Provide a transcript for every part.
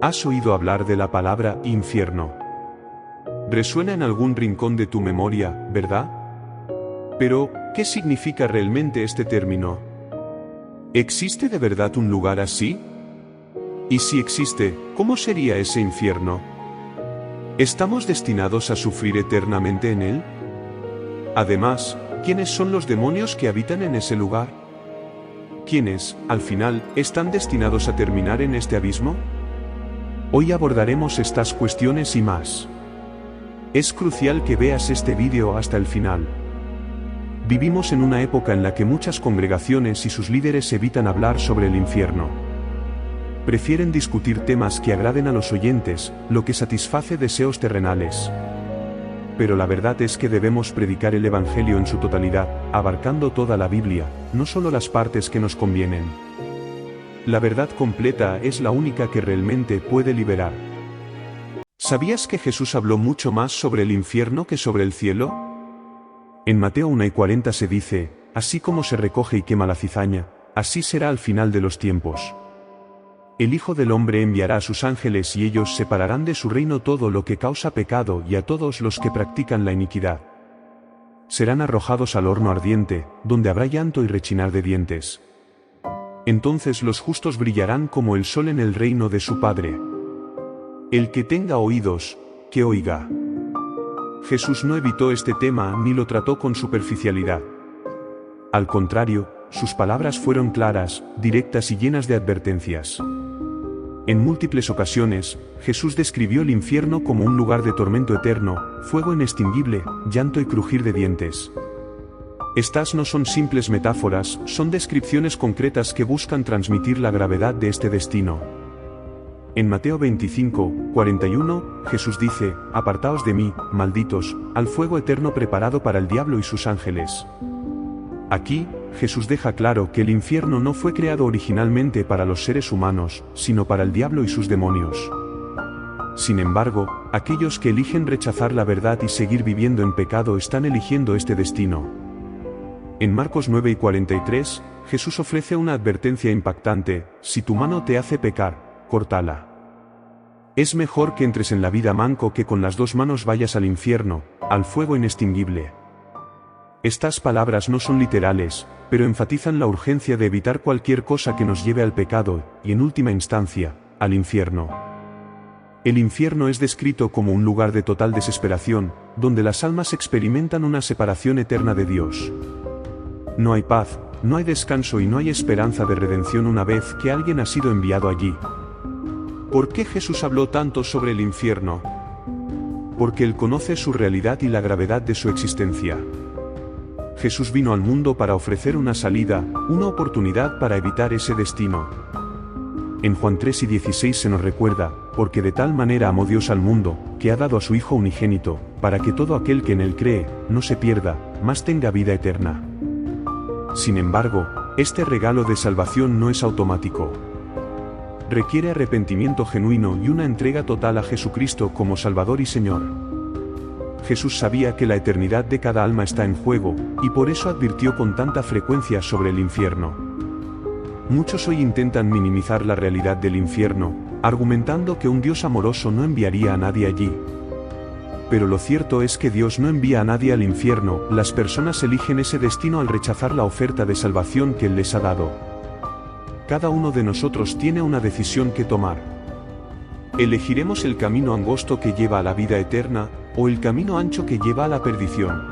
Has oído hablar de la palabra infierno. Resuena en algún rincón de tu memoria, ¿verdad? Pero, ¿qué significa realmente este término? ¿Existe de verdad un lugar así? Y si existe, ¿cómo sería ese infierno? ¿Estamos destinados a sufrir eternamente en él? Además, ¿quiénes son los demonios que habitan en ese lugar? ¿Quiénes, al final, están destinados a terminar en este abismo? Hoy abordaremos estas cuestiones y más. Es crucial que veas este vídeo hasta el final. Vivimos en una época en la que muchas congregaciones y sus líderes evitan hablar sobre el infierno. Prefieren discutir temas que agraden a los oyentes, lo que satisface deseos terrenales. Pero la verdad es que debemos predicar el Evangelio en su totalidad, abarcando toda la Biblia, no solo las partes que nos convienen. La verdad completa es la única que realmente puede liberar. ¿Sabías que Jesús habló mucho más sobre el infierno que sobre el cielo? En Mateo 1:40 se dice, así como se recoge y quema la cizaña, así será al final de los tiempos. El Hijo del Hombre enviará a sus ángeles y ellos separarán de su reino todo lo que causa pecado y a todos los que practican la iniquidad. Serán arrojados al horno ardiente, donde habrá llanto y rechinar de dientes. Entonces los justos brillarán como el sol en el reino de su Padre. El que tenga oídos, que oiga. Jesús no evitó este tema ni lo trató con superficialidad. Al contrario, sus palabras fueron claras, directas y llenas de advertencias. En múltiples ocasiones, Jesús describió el infierno como un lugar de tormento eterno, fuego inextinguible, llanto y crujir de dientes. Estas no son simples metáforas, son descripciones concretas que buscan transmitir la gravedad de este destino. En Mateo 25:41, Jesús dice, «Apartaos de mí, malditos, al fuego eterno preparado para el diablo y sus ángeles». Aquí, Jesús deja claro que el infierno no fue creado originalmente para los seres humanos, sino para el diablo y sus demonios. Sin embargo, aquellos que eligen rechazar la verdad y seguir viviendo en pecado están eligiendo este destino. En Marcos 9:43, Jesús ofrece una advertencia impactante, si tu mano te hace pecar, córtala. Es mejor que entres en la vida manco que con las dos manos vayas al infierno, al fuego inextinguible. Estas palabras no son literales, pero enfatizan la urgencia de evitar cualquier cosa que nos lleve al pecado, y en última instancia, al infierno. El infierno es descrito como un lugar de total desesperación, donde las almas experimentan una separación eterna de Dios. No hay paz, no hay descanso y no hay esperanza de redención una vez que alguien ha sido enviado allí. ¿Por qué Jesús habló tanto sobre el infierno? Porque Él conoce su realidad y la gravedad de su existencia. Jesús vino al mundo para ofrecer una salida, una oportunidad para evitar ese destino. En Juan 3:16 se nos recuerda, porque de tal manera amó Dios al mundo, que ha dado a su Hijo unigénito, para que todo aquel que en Él cree, no se pierda, mas tenga vida eterna. Sin embargo, este regalo de salvación no es automático. Requiere arrepentimiento genuino y una entrega total a Jesucristo como Salvador y Señor. Jesús sabía que la eternidad de cada alma está en juego, y por eso advirtió con tanta frecuencia sobre el infierno. Muchos hoy intentan minimizar la realidad del infierno, argumentando que un Dios amoroso no enviaría a nadie allí. Pero lo cierto es que Dios no envía a nadie al infierno, las personas eligen ese destino al rechazar la oferta de salvación que Él les ha dado. Cada uno de nosotros tiene una decisión que tomar. ¿Elegiremos el camino angosto que lleva a la vida eterna, o el camino ancho que lleva a la perdición?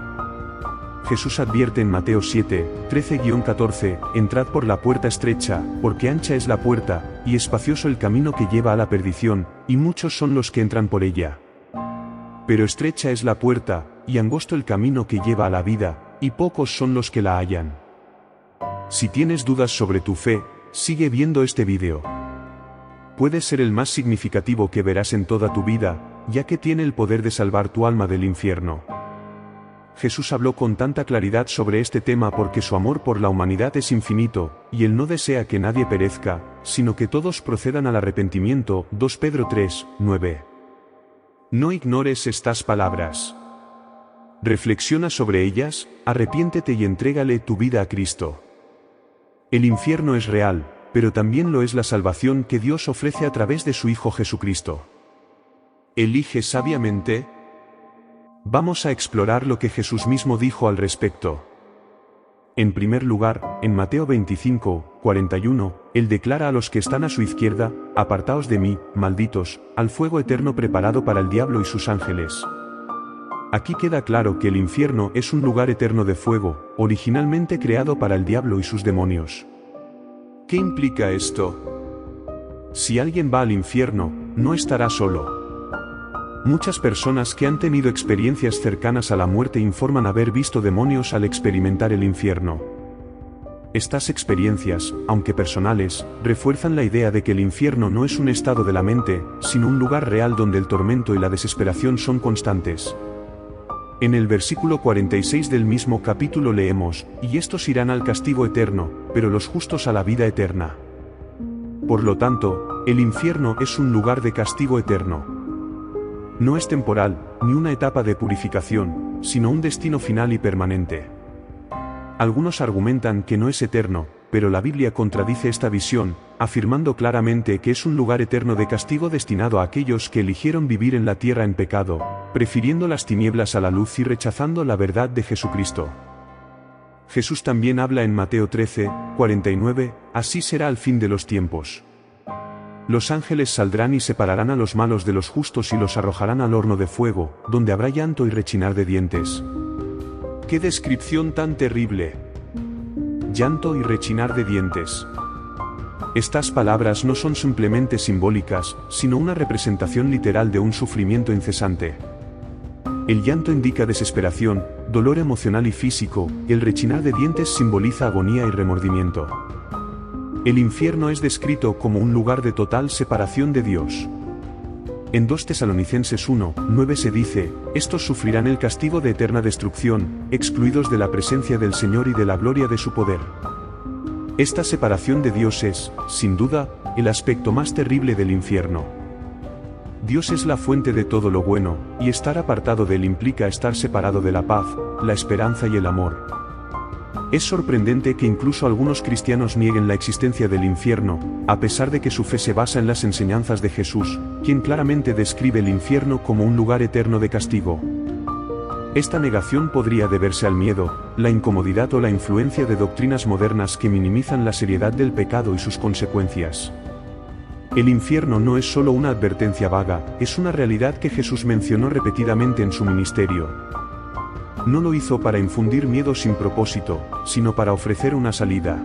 Jesús advierte en Mateo 7:13-14, entrad por la puerta estrecha, porque ancha es la puerta, y espacioso el camino que lleva a la perdición, y muchos son los que entran por ella. Pero estrecha es la puerta, y angosto el camino que lleva a la vida, y pocos son los que la hallan. Si tienes dudas sobre tu fe, sigue viendo este vídeo. Puede ser el más significativo que verás en toda tu vida, ya que tiene el poder de salvar tu alma del infierno. Jesús habló con tanta claridad sobre este tema porque su amor por la humanidad es infinito, y Él no desea que nadie perezca, sino que todos procedan al arrepentimiento. 2 Pedro 3:9. No ignores estas palabras. Reflexiona sobre ellas, arrepiéntete y entrégale tu vida a Cristo. El infierno es real, pero también lo es la salvación que Dios ofrece a través de su Hijo Jesucristo. ¿Elige sabiamente? Vamos a explorar lo que Jesús mismo dijo al respecto. En primer lugar, en Mateo 25, 41, Él declara a los que están a su izquierda: «Apartaos de mí, malditos, al fuego eterno preparado para el diablo y sus ángeles». Aquí queda claro que el infierno es un lugar eterno de fuego, originalmente creado para el diablo y sus demonios. ¿Qué implica esto? Si alguien va al infierno, no estará solo. Muchas personas que han tenido experiencias cercanas a la muerte informan haber visto demonios al experimentar el infierno. Estas experiencias, aunque personales, refuerzan la idea de que el infierno no es un estado de la mente, sino un lugar real donde el tormento y la desesperación son constantes. En el versículo 46 del mismo capítulo leemos: «Y estos irán al castigo eterno, pero los justos a la vida eterna». Por lo tanto, el infierno es un lugar de castigo eterno. No es temporal, ni una etapa de purificación, sino un destino final y permanente. Algunos argumentan que no es eterno, pero la Biblia contradice esta visión, afirmando claramente que es un lugar eterno de castigo destinado a aquellos que eligieron vivir en la tierra en pecado, prefiriendo las tinieblas a la luz y rechazando la verdad de Jesucristo. Jesús también habla en Mateo 13, 49, «Así será al fin de los tiempos. Los ángeles saldrán y separarán a los malos de los justos y los arrojarán al horno de fuego, donde habrá llanto y rechinar de dientes». ¡Qué descripción tan terrible! Llanto y rechinar de dientes. Estas palabras no son simplemente simbólicas, sino una representación literal de un sufrimiento incesante. El llanto indica desesperación, dolor emocional y físico, y el rechinar de dientes simboliza agonía y remordimiento. El infierno es descrito como un lugar de total separación de Dios. En 2 Tesalonicenses 1, 9 se dice: «Estos sufrirán el castigo de eterna destrucción, excluidos de la presencia del Señor y de la gloria de su poder». Esta separación de Dios es, sin duda, el aspecto más terrible del infierno. Dios es la fuente de todo lo bueno, y estar apartado de Él implica estar separado de la paz, la esperanza y el amor. Es sorprendente que incluso algunos cristianos nieguen la existencia del infierno, a pesar de que su fe se basa en las enseñanzas de Jesús, quien claramente describe el infierno como un lugar eterno de castigo. Esta negación podría deberse al miedo, la incomodidad o la influencia de doctrinas modernas que minimizan la seriedad del pecado y sus consecuencias. El infierno no es solo una advertencia vaga, es una realidad que Jesús mencionó repetidamente en su ministerio. No lo hizo para infundir miedo sin propósito, sino para ofrecer una salida.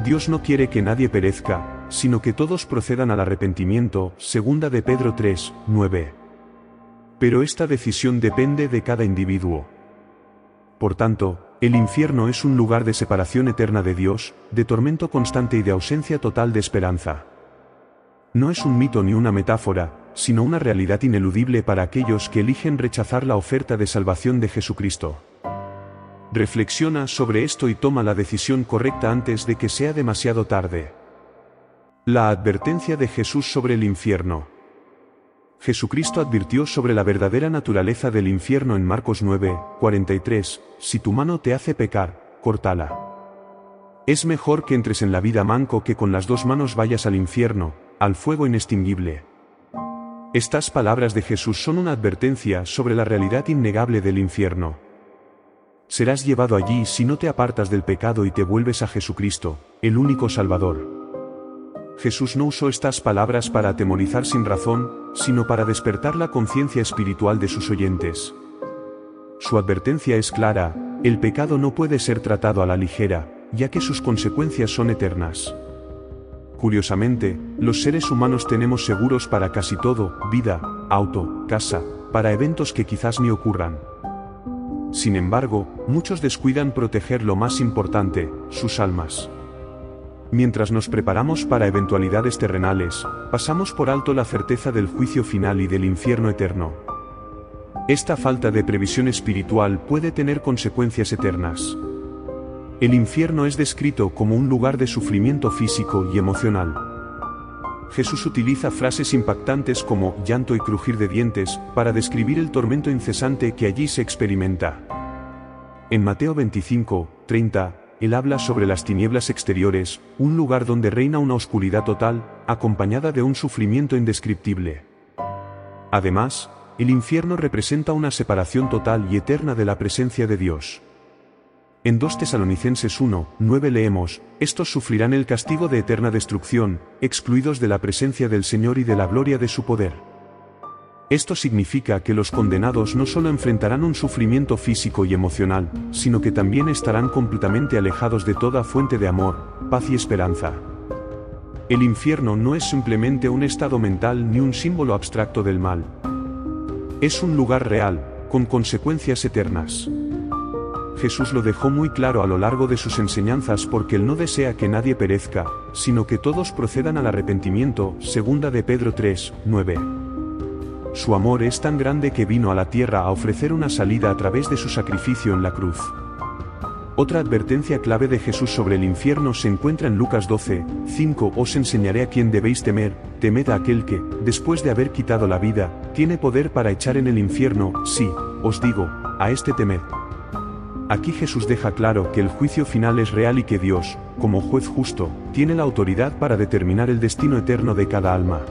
Dios no quiere que nadie perezca, sino que todos procedan al arrepentimiento, 2 de Pedro 3, 9. Pero esta decisión depende de cada individuo. Por tanto, el infierno es un lugar de separación eterna de Dios, de tormento constante y de ausencia total de esperanza. No es un mito ni una metáfora, sino una realidad ineludible para aquellos que eligen rechazar la oferta de salvación de Jesucristo. Reflexiona sobre esto y toma la decisión correcta antes de que sea demasiado tarde. La advertencia de Jesús sobre el infierno. Jesucristo advirtió sobre la verdadera naturaleza del infierno en Marcos 9, 43, «Si tu mano te hace pecar, córtala. Es mejor que entres en la vida manco que con las 2 manos vayas al infierno, al fuego inextinguible». Estas palabras de Jesús son una advertencia sobre la realidad innegable del infierno. Serás llevado allí si no te apartas del pecado y te vuelves a Jesucristo, el único Salvador. Jesús no usó estas palabras para atemorizar sin razón, sino para despertar la conciencia espiritual de sus oyentes. Su advertencia es clara: el pecado no puede ser tratado a la ligera, ya que sus consecuencias son eternas. Curiosamente, los seres humanos tenemos seguros para casi todo: vida, auto, casa, para eventos que quizás ni ocurran. Sin embargo, muchos descuidan proteger lo más importante, sus almas. Mientras nos preparamos para eventualidades terrenales, pasamos por alto la certeza del juicio final y del infierno eterno. Esta falta de previsión espiritual puede tener consecuencias eternas. El infierno es descrito como un lugar de sufrimiento físico y emocional. Jesús utiliza frases impactantes como llanto y crujir de dientes para describir el tormento incesante que allí se experimenta. En Mateo 25, 30, él habla sobre las tinieblas exteriores, un lugar donde reina una oscuridad total, acompañada de un sufrimiento indescriptible. Además, el infierno representa una separación total y eterna de la presencia de Dios. En 2 Tesalonicenses 1:9 leemos, estos sufrirán el castigo de eterna destrucción, excluidos de la presencia del Señor y de la gloria de su poder. Esto significa que los condenados no solo enfrentarán un sufrimiento físico y emocional, sino que también estarán completamente alejados de toda fuente de amor, paz y esperanza. El infierno no es simplemente un estado mental ni un símbolo abstracto del mal. Es un lugar real, con consecuencias eternas. Jesús lo dejó muy claro a lo largo de sus enseñanzas porque Él no desea que nadie perezca, sino que todos procedan al arrepentimiento, 2 de Pedro 3:9. Su amor es tan grande que vino a la tierra a ofrecer una salida a través de su sacrificio en la cruz. Otra advertencia clave de Jesús sobre el infierno se encuentra en Lucas 12:5. Os enseñaré a quién debéis temer, temed a aquel que, después de haber quitado la vida, tiene poder para echar en el infierno, sí, os digo, a este temed. Aquí Jesús deja claro que el juicio final es real y que Dios, como juez justo, tiene la autoridad para determinar el destino eterno de cada alma.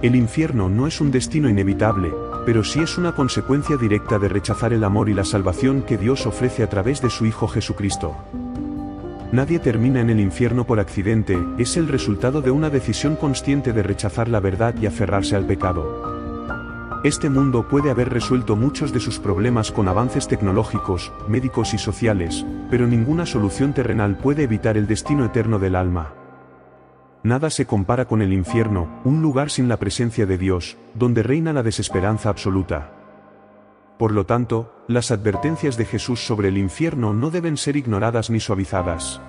El infierno no es un destino inevitable, pero sí es una consecuencia directa de rechazar el amor y la salvación que Dios ofrece a través de su Hijo Jesucristo. Nadie termina en el infierno por accidente, es el resultado de una decisión consciente de rechazar la verdad y aferrarse al pecado. Este mundo puede haber resuelto muchos de sus problemas con avances tecnológicos, médicos y sociales, pero ninguna solución terrenal puede evitar el destino eterno del alma. Nada se compara con el infierno, un lugar sin la presencia de Dios, donde reina la desesperanza absoluta. Por lo tanto, las advertencias de Jesús sobre el infierno no deben ser ignoradas ni suavizadas.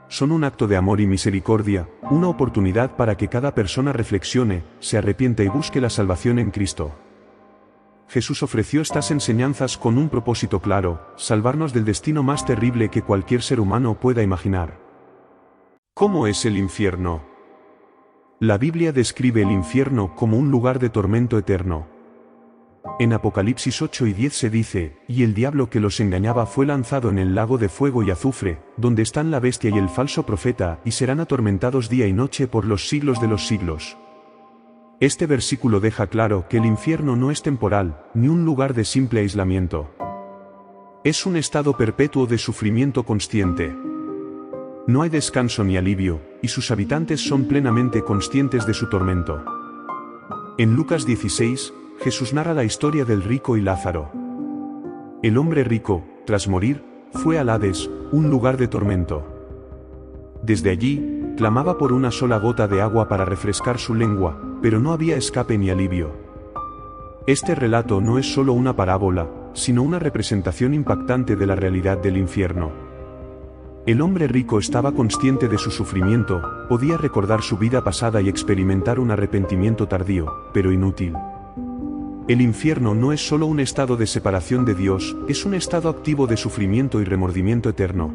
Son un acto de amor y misericordia, una oportunidad para que cada persona reflexione, se arrepienta y busque la salvación en Cristo. Jesús ofreció estas enseñanzas con un propósito claro, salvarnos del destino más terrible que cualquier ser humano pueda imaginar. ¿Cómo es el infierno? La Biblia describe el infierno como un lugar de tormento eterno. En Apocalipsis 8:10 se dice, y el diablo que los engañaba fue lanzado en el lago de fuego y azufre, donde están la bestia y el falso profeta, y serán atormentados día y noche por los siglos de los siglos. Este versículo deja claro que el infierno no es temporal, ni un lugar de simple aislamiento. Es un estado perpetuo de sufrimiento consciente. No hay descanso ni alivio, y sus habitantes son plenamente conscientes de su tormento. En Lucas 16, Jesús narra la historia del rico y Lázaro. El hombre rico, tras morir, fue al Hades, un lugar de tormento. Desde allí, clamaba por una sola gota de agua para refrescar su lengua, pero no había escape ni alivio. Este relato no es solo una parábola, sino una representación impactante de la realidad del infierno. El hombre rico estaba consciente de su sufrimiento, podía recordar su vida pasada y experimentar un arrepentimiento tardío, pero inútil. El infierno no es solo un estado de separación de Dios, es un estado activo de sufrimiento y remordimiento eterno.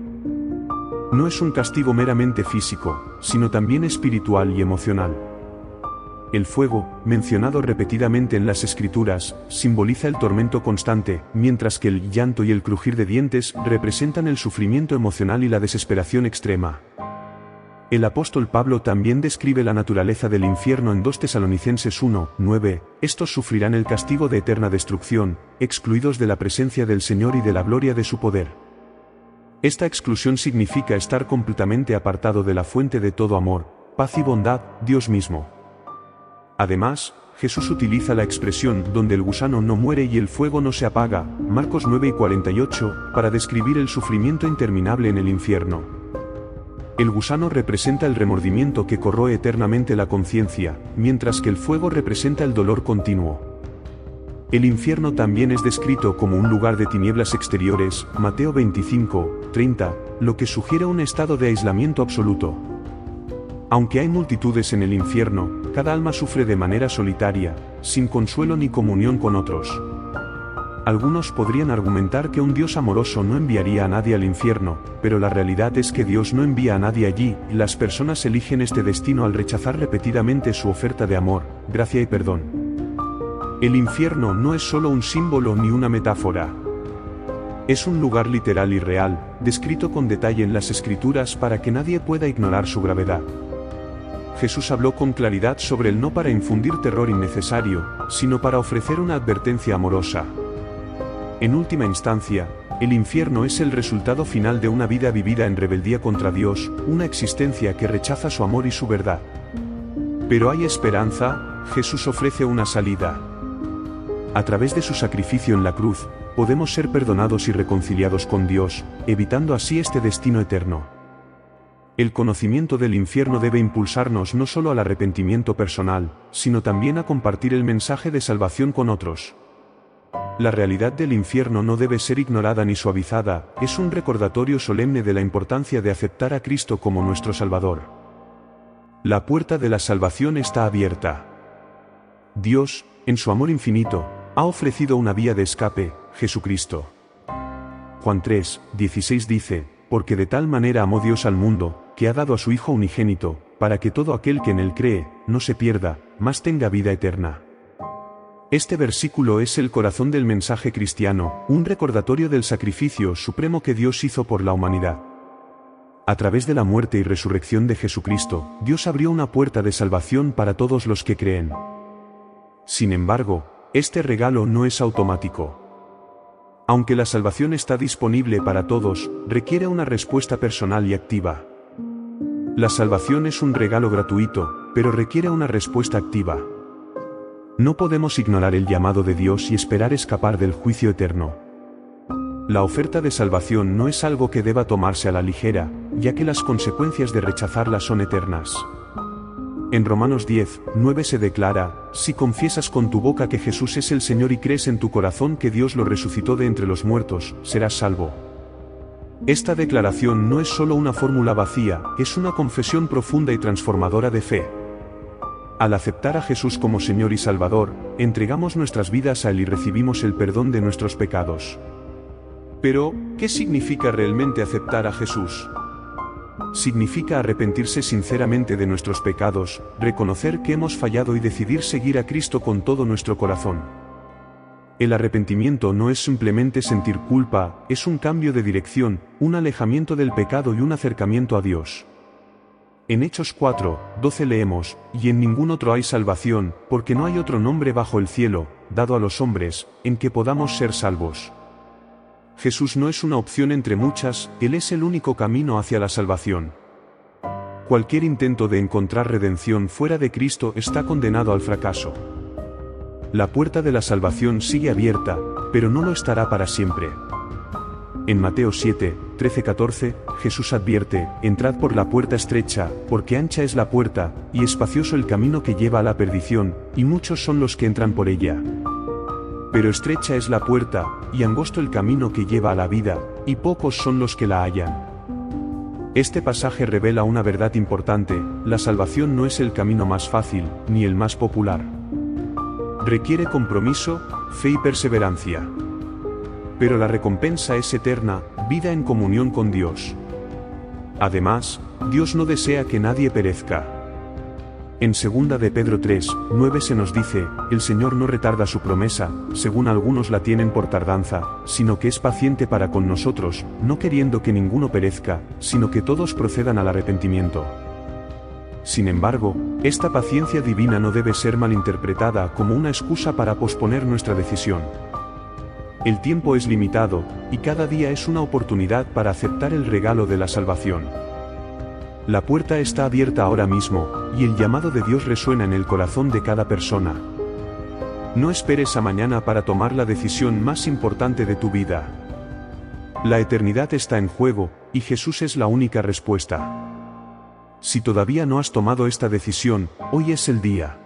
No es un castigo meramente físico, sino también espiritual y emocional. El fuego, mencionado repetidamente en las Escrituras, simboliza el tormento constante, mientras que el llanto y el crujir de dientes representan el sufrimiento emocional y la desesperación extrema. El apóstol Pablo también describe la naturaleza del infierno en 2 Tesalonicenses 1:9, estos sufrirán el castigo de eterna destrucción, excluidos de la presencia del Señor y de la gloria de su poder. Esta exclusión significa estar completamente apartado de la fuente de todo amor, paz y bondad, Dios mismo. Además, Jesús utiliza la expresión donde el gusano no muere y el fuego no se apaga, Marcos 9:48, para describir el sufrimiento interminable en el infierno. El gusano representa el remordimiento que corroe eternamente la conciencia, mientras que el fuego representa el dolor continuo. El infierno también es descrito como un lugar de tinieblas exteriores, Mateo 25:30, lo que sugiere un estado de aislamiento absoluto. Aunque hay multitudes en el infierno, cada alma sufre de manera solitaria, sin consuelo ni comunión con otros. Algunos podrían argumentar que un Dios amoroso no enviaría a nadie al infierno, pero la realidad es que Dios no envía a nadie allí, y las personas eligen este destino al rechazar repetidamente su oferta de amor, gracia y perdón. El infierno no es solo un símbolo ni una metáfora. Es un lugar literal y real, descrito con detalle en las Escrituras para que nadie pueda ignorar su gravedad. Jesús habló con claridad sobre el no para infundir terror innecesario, sino para ofrecer una advertencia amorosa. En última instancia, el infierno es el resultado final de una vida vivida en rebeldía contra Dios, una existencia que rechaza su amor y su verdad. Pero hay esperanza, Jesús ofrece una salida. A través de su sacrificio en la cruz, podemos ser perdonados y reconciliados con Dios, evitando así este destino eterno. El conocimiento del infierno debe impulsarnos no solo al arrepentimiento personal, sino también a compartir el mensaje de salvación con otros. La realidad del infierno no debe ser ignorada ni suavizada, es un recordatorio solemne de la importancia de aceptar a Cristo como nuestro Salvador. La puerta de la salvación está abierta. Dios, en su amor infinito, ha ofrecido una vía de escape, Jesucristo. Juan 3:16 dice, porque de tal manera amó Dios al mundo, que ha dado a su Hijo unigénito, para que todo aquel que en él cree, no se pierda, mas tenga vida eterna. Este versículo es el corazón del mensaje cristiano, un recordatorio del sacrificio supremo que Dios hizo por la humanidad. A través de la muerte y resurrección de Jesucristo, Dios abrió una puerta de salvación para todos los que creen. Sin embargo, este regalo no es automático. Aunque la salvación está disponible para todos, requiere una respuesta personal y activa. La salvación es un regalo gratuito, pero requiere una respuesta activa. No podemos ignorar el llamado de Dios y esperar escapar del juicio eterno. La oferta de salvación no es algo que deba tomarse a la ligera, ya que las consecuencias de rechazarla son eternas. En Romanos 10:9 se declara, si confiesas con tu boca que Jesús es el Señor y crees en tu corazón que Dios lo resucitó de entre los muertos, serás salvo. Esta declaración no es solo una fórmula vacía, es una confesión profunda y transformadora de fe. Al aceptar a Jesús como Señor y Salvador, entregamos nuestras vidas a Él y recibimos el perdón de nuestros pecados. Pero, ¿qué significa realmente aceptar a Jesús? Significa arrepentirse sinceramente de nuestros pecados, reconocer que hemos fallado y decidir seguir a Cristo con todo nuestro corazón. El arrepentimiento no es simplemente sentir culpa, es un cambio de dirección, un alejamiento del pecado y un acercamiento a Dios. En Hechos 4:12 leemos, y en ningún otro hay salvación, porque no hay otro nombre bajo el cielo, dado a los hombres, en que podamos ser salvos. Jesús no es una opción entre muchas, Él es el único camino hacia la salvación. Cualquier intento de encontrar redención fuera de Cristo está condenado al fracaso. La puerta de la salvación sigue abierta, pero no lo estará para siempre. En Mateo 7:13-14, Jesús advierte, entrad por la puerta estrecha, porque ancha es la puerta, y espacioso el camino que lleva a la perdición, y muchos son los que entran por ella. Pero estrecha es la puerta, y angosto el camino que lleva a la vida, y pocos son los que la hallan. Este pasaje revela una verdad importante, la salvación no es el camino más fácil, ni el más popular. Requiere compromiso, fe y perseverancia. Pero la recompensa es eterna, vida en comunión con Dios. Además, Dios no desea que nadie perezca. En 2 de Pedro 3:9 se nos dice, el Señor no retarda su promesa, según algunos la tienen por tardanza, sino que es paciente para con nosotros, no queriendo que ninguno perezca, sino que todos procedan al arrepentimiento. Sin embargo, esta paciencia divina no debe ser malinterpretada como una excusa para posponer nuestra decisión. El tiempo es limitado, y cada día es una oportunidad para aceptar el regalo de la salvación. La puerta está abierta ahora mismo, y el llamado de Dios resuena en el corazón de cada persona. No esperes a mañana para tomar la decisión más importante de tu vida. La eternidad está en juego, y Jesús es la única respuesta. Si todavía no has tomado esta decisión, hoy es el día.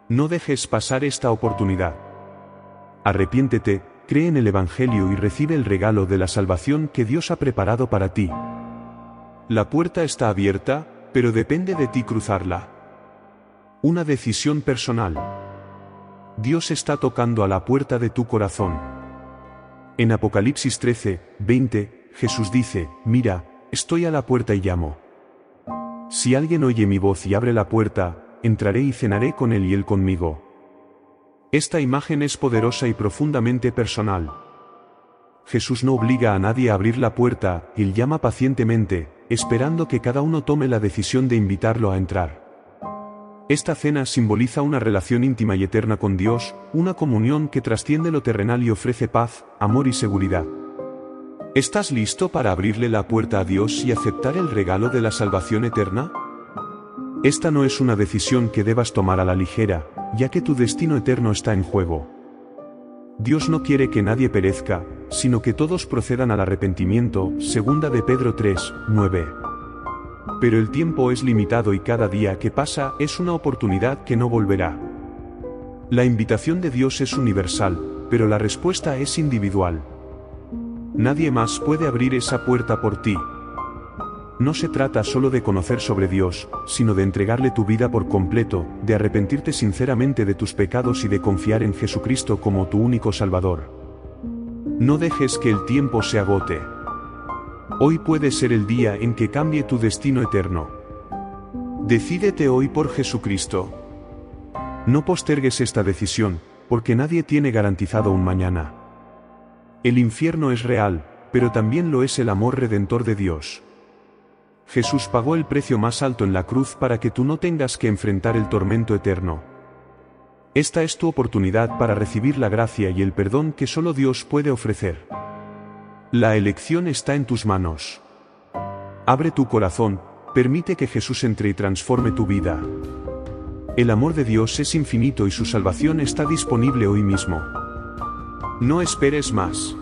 No dejes pasar esta oportunidad. Arrepiéntete, cree en el Evangelio y recibe el regalo de la salvación que Dios ha preparado para ti. La puerta está abierta, pero depende de ti cruzarla. Una decisión personal. Dios está tocando a la puerta de tu corazón. En Apocalipsis 13:20, Jesús dice, mira, estoy a la puerta y llamo. Si alguien oye mi voz y abre la puerta, entraré y cenaré con él y él conmigo. Esta imagen es poderosa y profundamente personal. Jesús no obliga a nadie a abrir la puerta, Él llama pacientemente, esperando que cada uno tome la decisión de invitarlo a entrar. Esta cena simboliza una relación íntima y eterna con Dios, una comunión que trasciende lo terrenal y ofrece paz, amor y seguridad. ¿Estás listo para abrirle la puerta a Dios y aceptar el regalo de la salvación eterna? Esta no es una decisión que debas tomar a la ligera, ya que tu destino eterno está en juego. Dios no quiere que nadie perezca, sino que todos procedan al arrepentimiento, 2 de Pedro 3, 9. Pero el tiempo es limitado y cada día que pasa es una oportunidad que no volverá. La invitación de Dios es universal, pero la respuesta es individual. Nadie más puede abrir esa puerta por ti. No se trata solo de conocer sobre Dios, sino de entregarle tu vida por completo, de arrepentirte sinceramente de tus pecados y de confiar en Jesucristo como tu único Salvador. No dejes que el tiempo se agote. Hoy puede ser el día en que cambie tu destino eterno. Decídete hoy por Jesucristo. No postergues esta decisión, porque nadie tiene garantizado un mañana. El infierno es real, pero también lo es el amor redentor de Dios. Jesús pagó el precio más alto en la cruz para que tú no tengas que enfrentar el tormento eterno. Esta es tu oportunidad para recibir la gracia y el perdón que solo Dios puede ofrecer. La elección está en tus manos. Abre tu corazón, permite que Jesús entre y transforme tu vida. El amor de Dios es infinito y su salvación está disponible hoy mismo. No esperes más.